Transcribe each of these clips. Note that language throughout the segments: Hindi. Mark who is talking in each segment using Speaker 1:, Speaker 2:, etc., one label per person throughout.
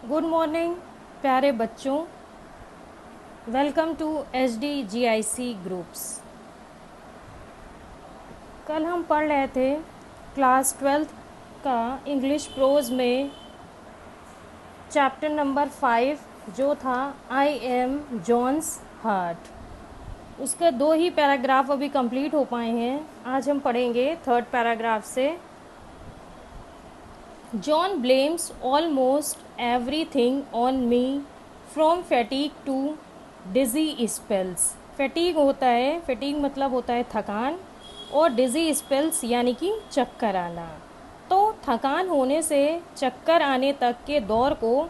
Speaker 1: गुड मॉर्निंग प्यारे बच्चों, वेलकम टू SDGIC ग्रुप्स। कल हम पढ़ रहे थे क्लास 12th का इंग्लिश प्रोज में चैप्टर नंबर 5 जो था आई एम जॉन्स हार्ट। उसके 2 ही पैराग्राफ अभी कंप्लीट हो पाए हैं। आज हम पढ़ेंगे 3rd पैराग्राफ से। John blames almost everything on me from fatigue to dizzy spells। Fatigue होता है, फैटीग मतलब होता है थकान, और डिज़ी स्पेल्स यानी कि चक्कर आना। तो थकान होने से चक्कर आने तक के दौर को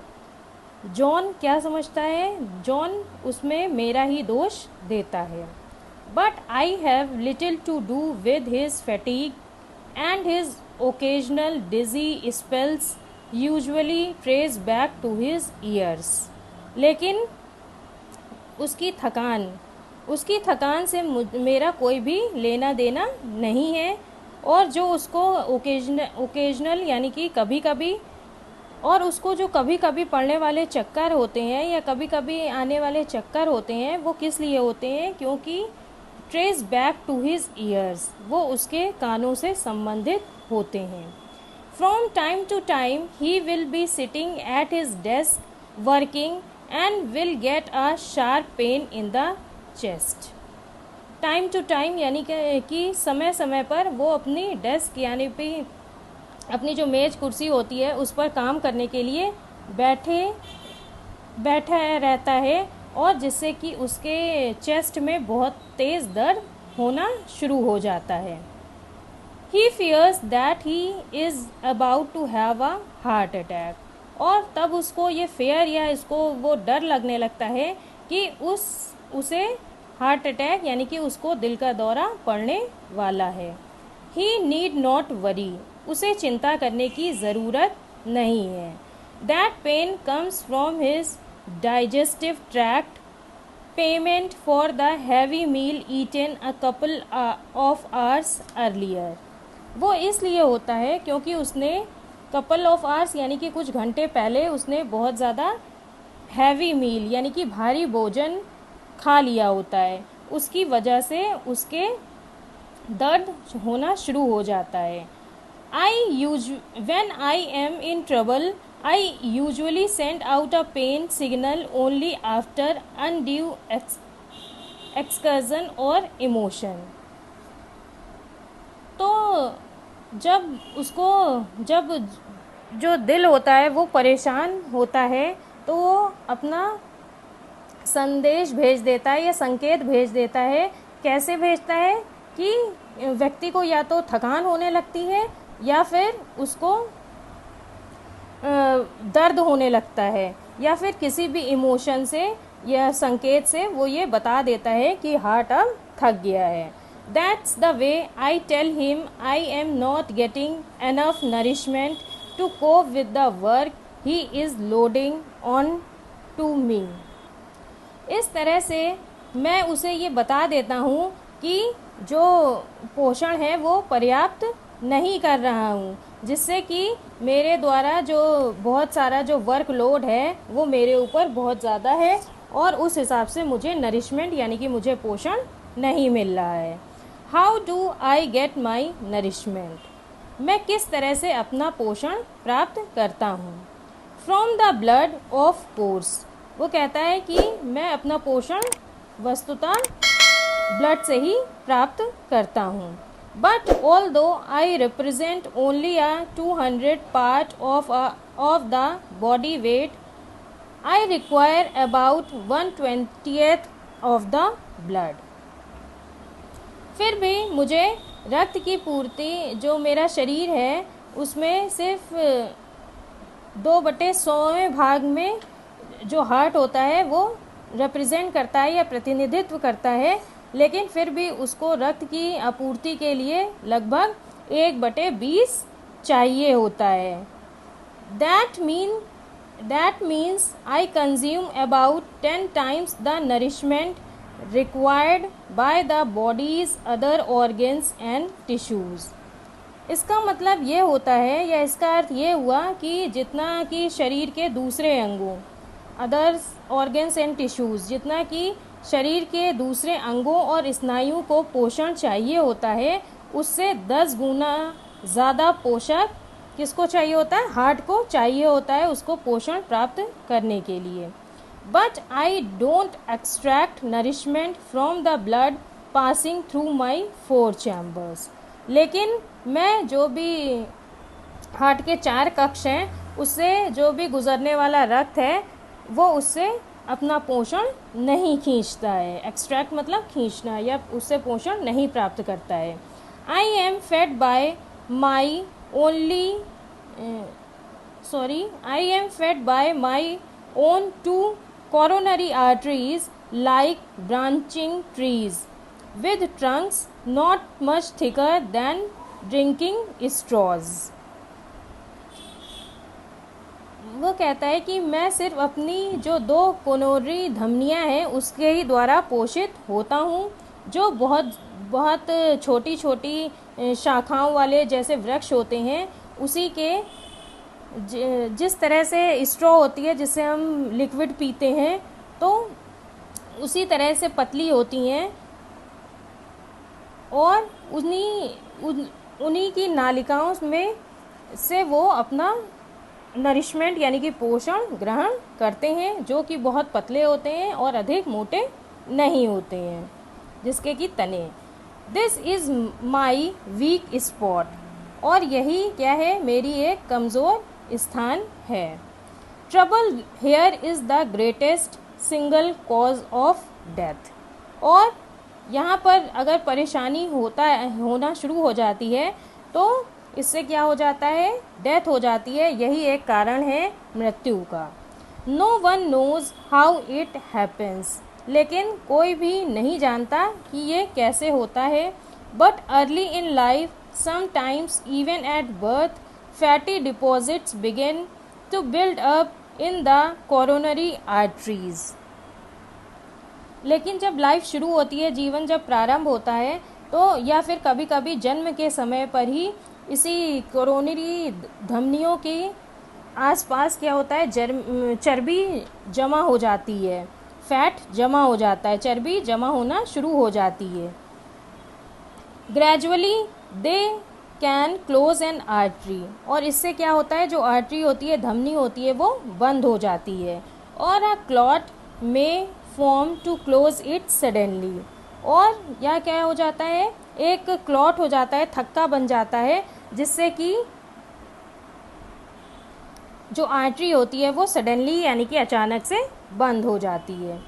Speaker 1: जॉन क्या समझता है? जॉन उसमें मेरा ही दोष देता है। But I have little to do with his fatigue and his occasional dizzy spells usually trace back to his ears। लेकिन उसकी थकान से मेरा कोई भी लेना देना नहीं है, और जो उसको ओकेजनल यानी कि कभी कभी, और उसको जो कभी कभी पड़ने वाले चक्कर होते हैं या कभी कभी आने वाले चक्कर होते हैं वो किस लिए होते हैं? क्योंकि trace back to his ears, वो उसके कानों से संबंधित होते हैं। From time to time he will be sitting at his desk working and will get a sharp pain in the chest. Time to time यानी कि समय समय पर वो अपनी डेस्क यानी कि अपनी जो मेज कुर्सी होती है उस पर काम करने के लिए बैठा रहता है, और जिससे कि उसके चेस्ट में बहुत तेज़ दर्द होना शुरू हो जाता है। He fears that he is about to have a heart attack, और तब उसको ये फेयर या इसको वो डर लगने लगता है कि उसे हार्ट अटैक यानी कि उसको दिल का दौरा पड़ने वाला है। ही नीड नॉट वरी, उसे चिंता करने की ज़रूरत नहीं है। That pain comes from his digestive tract, payment for the heavy meal eaten a couple of hours earlier। वो इसलिए होता है क्योंकि उसने couple of hours यानी कि कुछ घंटे पहले उसने बहुत ज़्यादा हैवी मील यानी कि भारी भोजन खा लिया होता है, उसकी वजह से उसके दर्द होना शुरू हो जाता है। When I am in trouble I usually send out a pain signal only after undue exertion or emotion। तो जब जो दिल होता है वो परेशान होता है तो वो अपना संदेश भेज देता है या संकेत भेज देता है। कैसे भेजता है? कि व्यक्ति को या तो थकान होने लगती है या फिर उसको दर्द होने लगता है, या फिर किसी भी इमोशन से या संकेत से वो ये बता देता है कि हार्ट अब थक गया है। That's the way I tell him I am not getting enough nourishment to cope with the work he is loading on to me. इस तरह से मैं उसे ये बता देता हूँ कि जो पोषण है वो पर्याप्त नहीं कर रहा हूँ, जिससे कि मेरे द्वारा जो बहुत सारा जो वर्कलोड है वो मेरे ऊपर बहुत ज़्यादा है, और उस हिसाब से मुझे नरिशमेंट यानी कि मुझे पोषण नहीं मिल रहा है। How do I get my nourishment, मैं किस तरह से अपना पोषण प्राप्त करता हूँ? From the blood of course, वो कहता है कि मैं अपना पोषण वस्तुतः ब्लड से ही प्राप्त करता हूँ। But although I represent only a 200 part of the body weight, I require about 1/20th of the blood। फिर भी मुझे रक्त की पूर्ति जो मेरा शरीर है उसमें सिर्फ 2/100वें भाग में जो हार्ट होता है वो रिप्रेजेंट करता है या प्रतिनिधित्व करता है, लेकिन फिर भी उसको रक्त की आपूर्ति के लिए लगभग 1/20 चाहिए होता है। That means I consume about 10 times the nourishment required by the body's other organs and tissues। इसका मतलब ये होता है या इसका अर्थ ये हुआ कि जितना कि शरीर के दूसरे अंगों, अदर्स ऑर्गन्स एंड टिश्यूज़, जितना कि शरीर के दूसरे अंगों और स्नायुओं को पोषण चाहिए होता है, उससे 10 गुना ज़्यादा पोषक किसको चाहिए होता है? हार्ट को चाहिए होता है उसको पोषण प्राप्त करने के लिए। But I don't extract nourishment from the blood passing through my 4 chambers. लेकिन मैं जो भी हार्ट के 4 कक्ष हैं उससे जो भी गुजरने वाला रक्त है वो उससे अपना पोषण नहीं खींचता है। एक्सट्रैक्ट मतलब खींचना, या उससे पोषण नहीं प्राप्त करता है। I am fed by my only I am fed by my own 2 coronary arteries like branching trees with trunks not much thicker than drinking straws. वो कहता है कि मैं सिर्फ अपनी जो 2 कोरोनरी धमनियां हैं उसके ही द्वारा पोषित होता हूँ, जो बहुत बहुत छोटी छोटी शाखाओं वाले जैसे वृक्ष होते हैं उसी के जिस तरह से स्ट्रॉ होती है जिससे हम लिक्विड पीते हैं, तो उसी तरह से पतली होती हैं और उन्हीं की नालिकाओं में से वो अपना नरिशमेंट यानी कि पोषण ग्रहण करते हैं, जो कि बहुत पतले होते हैं और अधिक मोटे नहीं होते हैं, जिसके कि तने। This is my week spot, और यही क्या है? मेरी एक कमज़ोर स्थान है। Trouble here is the greatest single cause of death. और यहाँ पर अगर परेशानी होना शुरू हो जाती है तो इससे क्या हो जाता है? डेथ हो जाती है। यही एक कारण है मृत्यु का। No one knows how it happens, लेकिन कोई भी नहीं जानता कि ये कैसे होता है। But early in life, sometimes even at birth, fatty deposits begin to build up in the coronary arteries. लेकिन जब लाइफ शुरू होती है, जीवन जब प्रारंभ होता है, तो या फिर कभी कभी जन्म के समय पर ही इसी कोरोनरी धमनियों के आसपास क्या होता है? चर्बी जमा हो जाती है, फैट जमा हो जाता है, चर्बी जमा होना शुरू हो जाती है। Gradually they can close N artery, और इससे क्या होता है? जो आर्टरी होती है, धमनी होती है, वो बंद हो जाती है। और a clot may form to close it suddenly, और यह क्या हो जाता है? एक क्लॉट हो जाता है, थक्का बन जाता है, जिससे कि जो आर्टरी होती है वो सडनली यानी कि अचानक से बंद हो जाती है।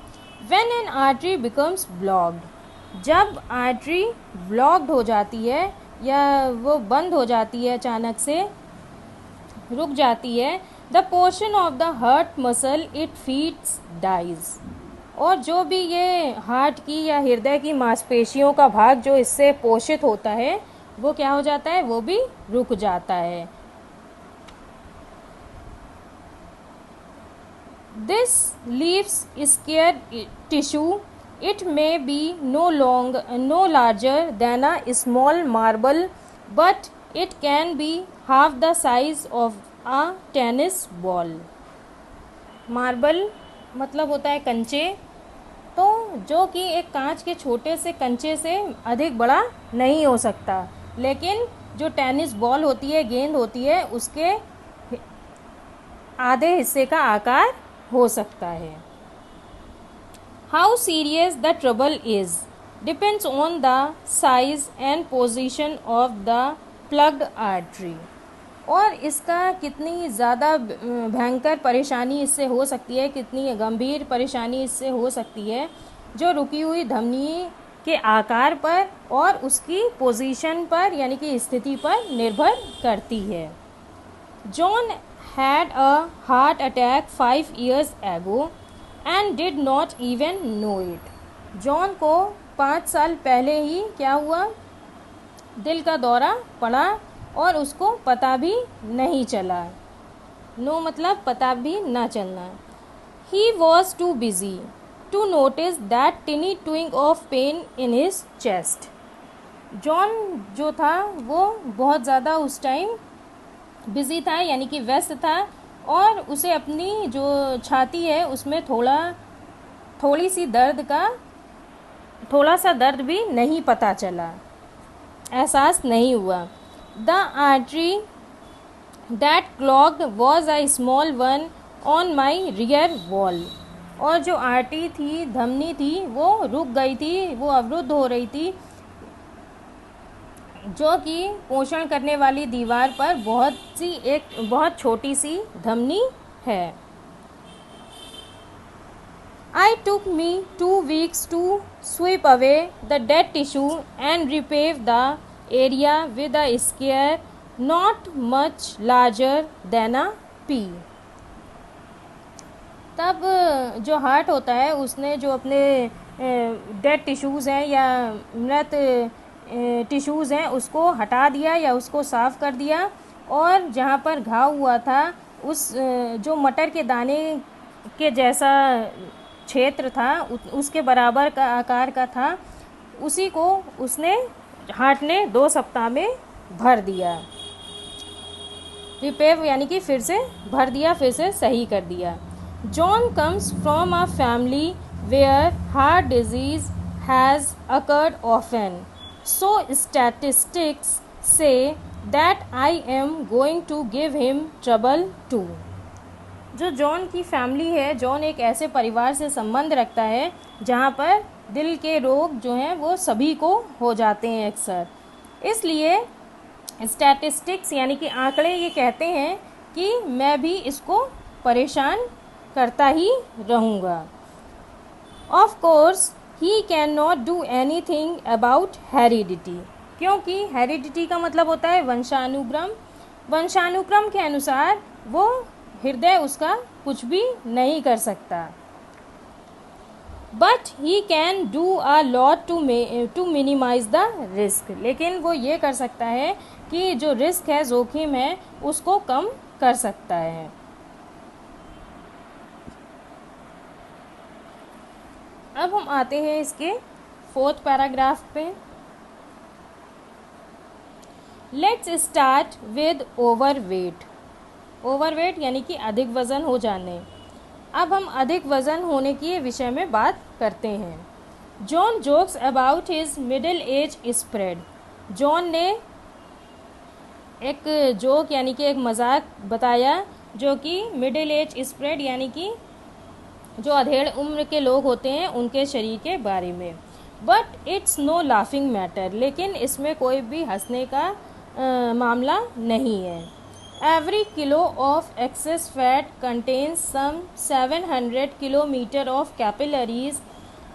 Speaker 1: When an artery becomes blocked, जब आर्टरी ब्लॉक्ड हो जाती है या वो बंद हो जाती है, अचानक से रुक जाती है, the portion of the heart muscle it feeds dies, और जो भी ये हार्ट की या हृदय की मांसपेशियों का भाग जो इससे पोषित होता है वो क्या हो जाता है? वो भी रुक जाता है। This leaves square tissue, it may be no larger than a small marble, but it can be half the size of a tennis ball. Marble मतलब होता है कंचे, तो जो कि एक कांच के छोटे से कंचे से अधिक बड़ा नहीं हो सकता, लेकिन जो टेनिस बॉल होती है, गेंद होती है, उसके आधे हिस्से का आकार हो सकता है। How serious the trouble is depends on the size and position of the plugged artery, और इसका कितनी ज़्यादा भयंकर परेशानी इससे हो सकती है, कितनी गंभीर परेशानी इससे हो सकती है, जो रुकी हुई धमनी के आकार पर और उसकी पोजीशन पर यानी कि स्थिति पर निर्भर करती है। John had a heart attack 5 years ago and did not even know it. John को 5 साल पहले ही क्या हुआ? दिल का दौरा पड़ा और उसको पता भी नहीं चला। नो मतलब पता भी ना चलना। He was too busy to notice that tiny twinge of pain in his chest. John जो था वो बहुत ज़्यादा उस टाइम बिज़ी था, यानी कि व्यस्त था, और उसे अपनी जो छाती है उसमें थोड़ा सा दर्द भी नहीं पता चला, एहसास नहीं हुआ। The artery that clogged was a small one on my rear wall. और जो आर्टरी थी, धमनी थी, वो रुक गई थी, वो अवरुद्ध हो रही थी, जो कि पोषण करने वाली दीवार पर एक बहुत छोटी सी धमनी है। I took me 2 weeks to sweep away the dead tissue and repave the area with a scare not much larger than a pea. तब जो हार्ट होता है उसने जो अपने डेड टिश्यूज़ हैं या मृत टिश्यूज़ हैं उसको हटा दिया या उसको साफ़ कर दिया, और जहाँ पर घाव हुआ था उस जो मटर के दाने के जैसा क्षेत्र था उसके बराबर का आकार का था, उसी को हार्ट ने 2 सप्ताह में भर दिया। रिपेव यानी कि फिर से भर दिया, फिर से सही कर दिया। John comes from a family where heart disease has occurred often, so statistics say that I am going to give him trouble too. जो जॉन की फैमिली है, जॉन एक ऐसे परिवार से संबंध रखता है जहाँ पर दिल के रोग जो हैं वो सभी को हो जाते हैं अक्सर, इसलिए स्टैटिस्टिक्स यानी कि आंकड़े ये कहते हैं कि मैं भी इसको परेशान करता ही रहूँगा। Of course he can not do any thing about heredity, क्योंकि हेरिडिटी का मतलब होता है वंशानुक्रम। वंशानुक्रम के अनुसार वो हृदय उसका कुछ भी नहीं कर सकता। But he can do a lot to minimize the risk, लेकिन वो ये कर सकता है कि जो रिस्क है, जोखिम है, उसको कम कर सकता है। अब हम आते हैं इसके 4th पैराग्राफ पे। Let's start with overweight. Overweight यानी कि अधिक वज़न हो जाने। अब हम अधिक वज़न होने के विषय में बात करते हैं। John jokes about his middle age spread. John ने एक जोक यानी कि एक मजाक बताया जो कि मिडिल एज स्प्रेड यानी कि जो अधेड़ उम्र के लोग होते हैं उनके शरीर के बारे में। But it's no laughing matter, लेकिन इसमें कोई भी हंसने का मामला नहीं है। Every kilo of excess fat contains some 700 kilometres of capillaries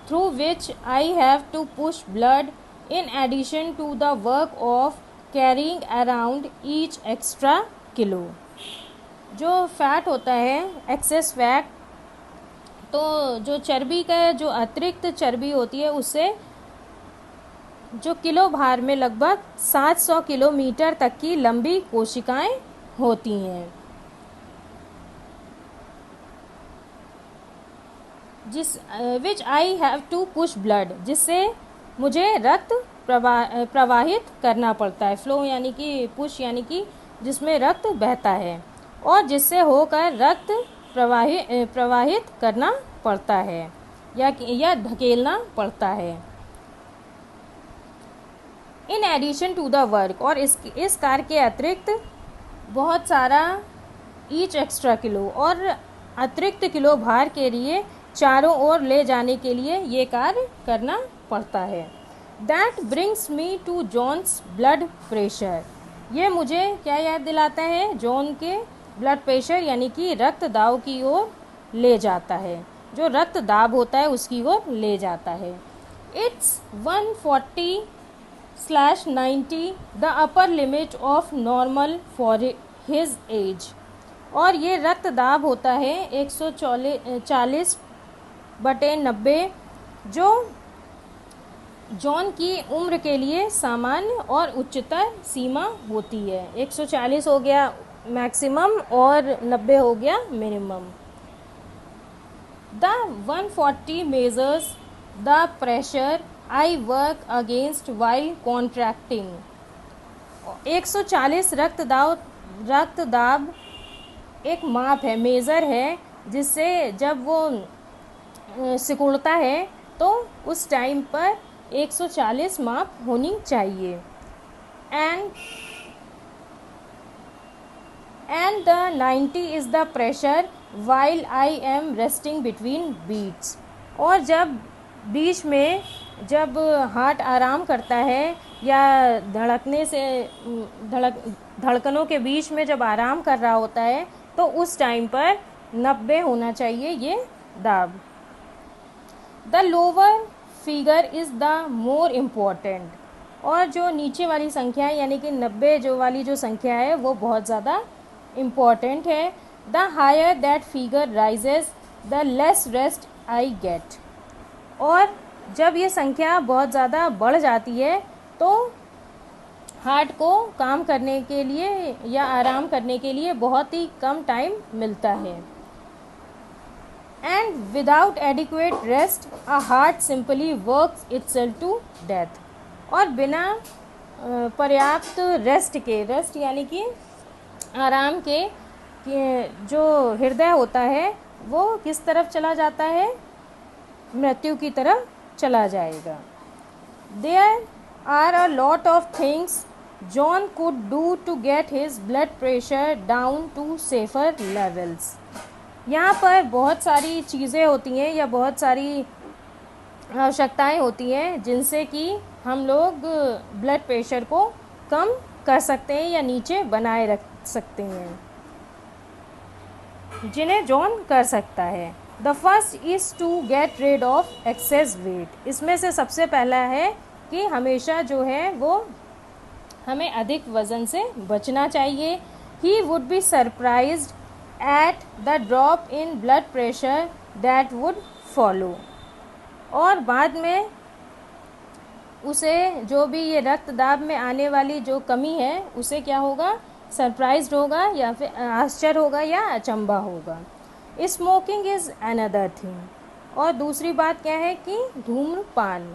Speaker 1: through which I have to push blood in addition to the work of carrying around each extra kilo. जो फैट होता है, एक्सेस फैट, तो जो चर्बी का जो अतिरिक्त चर्बी होती है उससे जो किलो भार में लगभग 700 किलोमीटर तक की लंबी कोशिकाएं होती हैं, which I have to push blood, जिससे मुझे रक्त प्रवाहित करना पड़ता है। फ्लो यानी कि पुश यानी कि जिसमें रक्त बहता है, और जिससे होकर रक्त प्रवाहित करना पड़ता है या धकेलना पड़ता है। In addition to the work, और इस कार्य के अतिरिक्त बहुत सारा ईच एक्स्ट्रा किलो, और अतिरिक्त किलो भार के लिए चारों ओर ले जाने के लिए ये कार्य करना पड़ता है। That brings me to John's blood pressure. ये मुझे क्या याद दिलाता है? जॉन के ब्लड प्रेशर यानी कि रक्त दाब की ओर ले जाता है, जो रक्त दाब होता है उसकी ओर ले जाता है। It's 140/90 the upper limit of normal for his age. और ये रक्त दाब होता है 140/90, जो जॉन की उम्र के लिए सामान्य और उच्चतर सीमा होती है। 140 हो गया मैक्सिमम और 90 हो गया minimum. The 140 measures the pressure I work against while contracting. 140 रक्तदाब एक माप है, मेज़र है, जिससे जब वो सिकुड़ता है तो उस टाइम पर 140 माप होनी चाहिए। And the 90 is the pressure while I am resting between beats. और जब बीच में जब हार्ट आराम करता है या धड़कनों के बीच में जब आराम कर रहा होता है तो उस टाइम पर 90 होना चाहिए ये दाब। The lower figure is the more important. और जो नीचे वाली संख्या है यानी कि 90 जो वाली जो संख्या है वो बहुत ज़्यादा इम्पॉर्टेंट है। The higher that figure rises the less rest I get. और जब ये संख्या बहुत ज़्यादा बढ़ जाती है तो हार्ट को काम करने के लिए या आराम करने के लिए बहुत ही कम टाइम मिलता है। And without adequate rest a heart simply works itself to death. और बिना पर्याप्त रेस्ट यानी कि आराम के जो हृदय होता है वो किस तरफ चला जाता है, मृत्यु की तरफ चला जाएगा। There are a lot of things John could do to get his blood pressure down to safer levels. यहाँ पर बहुत सारी चीज़ें होती हैं या बहुत सारी आवश्यकताएं होती हैं जिनसे कि हम लोग ब्लड प्रेशर को कम कर सकते हैं या नीचे बनाए रख सकते हैं, जिन्हें जॉन कर सकता है। The first is to get rid of excess weight. इसमें से सबसे पहला है कि हमेशा जो है वो हमें अधिक वज़न से बचना चाहिए। He would be surprised at the drop in blood pressure that would follow. और बाद में उसे जो भी ये रक्तदाब में आने वाली जो कमी है उसे क्या होगा, सरप्राइज्ड होगा या फिर आश्चर्य होगा या अचंभा होगा। Smoking is another thing. और दूसरी बात क्या है कि धूम्रपान।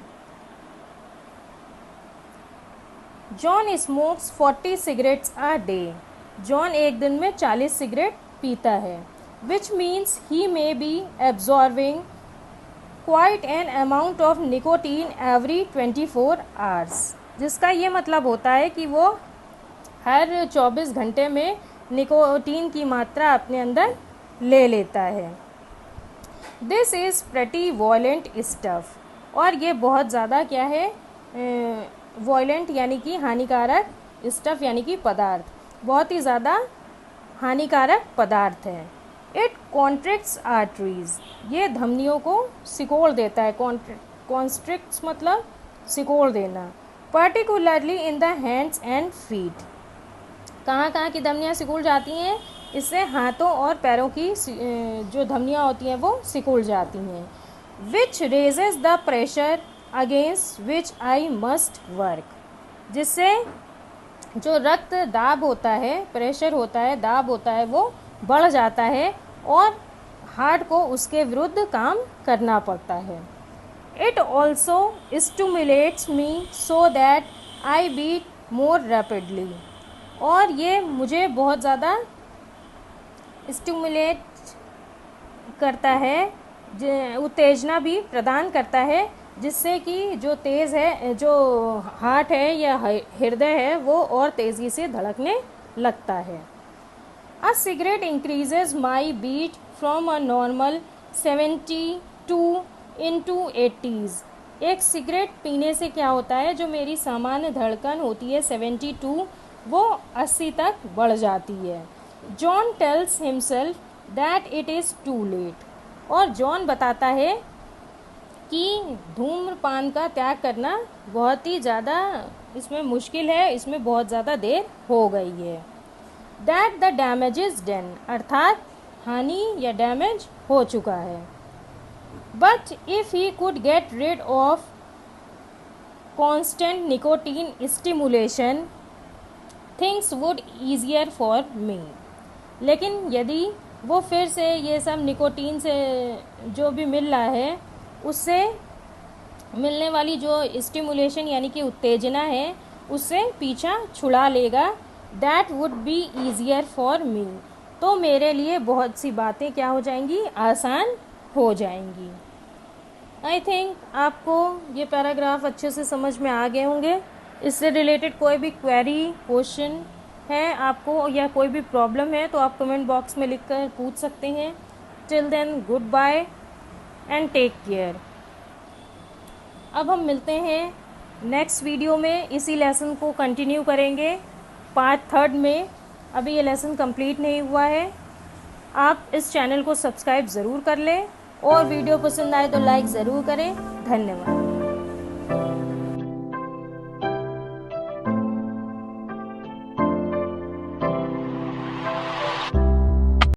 Speaker 1: John smokes 40 cigarettes a day. John एक दिन में 40 सिगरेट पीता है। Which means he may be absorbing quite an amount of nicotine every 24 hours. जिसका ये मतलब होता है कि वो हर 24 घंटे में निकोटीन की मात्रा अपने अंदर ले लेता है। This is pretty violent stuff. और ये बहुत ज़्यादा क्या है, वॉयलेंट यानी कि हानिकारक, स्टफ़ यानी कि पदार्थ, बहुत ही ज़्यादा हानिकारक पदार्थ है। It constricts arteries. ये धमनियों को सिकोड़ देता है। कॉन्स्ट्रिक्ट्स मतलब सिकोड़ देना। Particularly in the hands and feet. कहाँ कहाँ की धमनियाँ सिकुड़ जाती हैं, इससे हाथों और पैरों की जो धमनियाँ होती हैं वो सिकुड़ जाती हैं। Which raises the pressure against which I must work. जिससे जो रक्त दाब होता है, प्रेशर होता है, दाब होता है, वो बढ़ जाता है और हार्ट को उसके विरुद्ध काम करना पड़ता है। It also stimulates me so that I beat more rapidly. और ये मुझे बहुत ज़्यादा स्टिमुलेट करता है, उत्तेजना भी प्रदान करता है, जिससे कि जो तेज़ है, जो हार्ट है या हृदय है वो और तेज़ी से धड़कने लगता है। A cigarette increases my beat from a normal 72 into 80s। एक सिगरेट पीने से क्या होता है, जो मेरी सामान्य धड़कन होती है 72 वो 80 तक बढ़ जाती है। John tells himself that it is too late. और जॉन बताता है कि धूम्रपान का त्याग करना बहुत ही ज़्यादा इसमें मुश्किल है, इसमें बहुत ज़्यादा देर हो गई है। That the damage is done. अर्थात हानि या डैमेज हो चुका है। But if he could get rid of constant nicotine stimulation things would easier for me. लेकिन यदि वो फिर से ये सब निकोटीन से जो भी मिल रहा है उससे मिलने वाली जो स्टिमुलेशन यानी कि उत्तेजना है उससे पीछा छुड़ा लेगा। That would be easier for मी, तो मेरे लिए बहुत सी बातें क्या हो जाएंगी, आसान हो जाएंगी। आई थिंक आपको ये पैराग्राफ अच्छे से समझ में आ गए होंगे। इससे रिलेटेड कोई भी क्वेरी क्वेश्चन है आपको या कोई भी प्रॉब्लम है तो आप कमेंट बॉक्स में लिखकर पूछ सकते हैं। Till then goodbye and take care. अब हम मिलते हैं नेक्स्ट वीडियो में, इसी लेसन को कंटिन्यू करेंगे पार्ट 3 में। अभी ये लेसन कंप्लीट नहीं हुआ है। आप इस चैनल को सब्सक्राइब ज़रूर कर लें और वीडियो पसंद आए तो लाइक ज़रूर करें। धन्यवाद।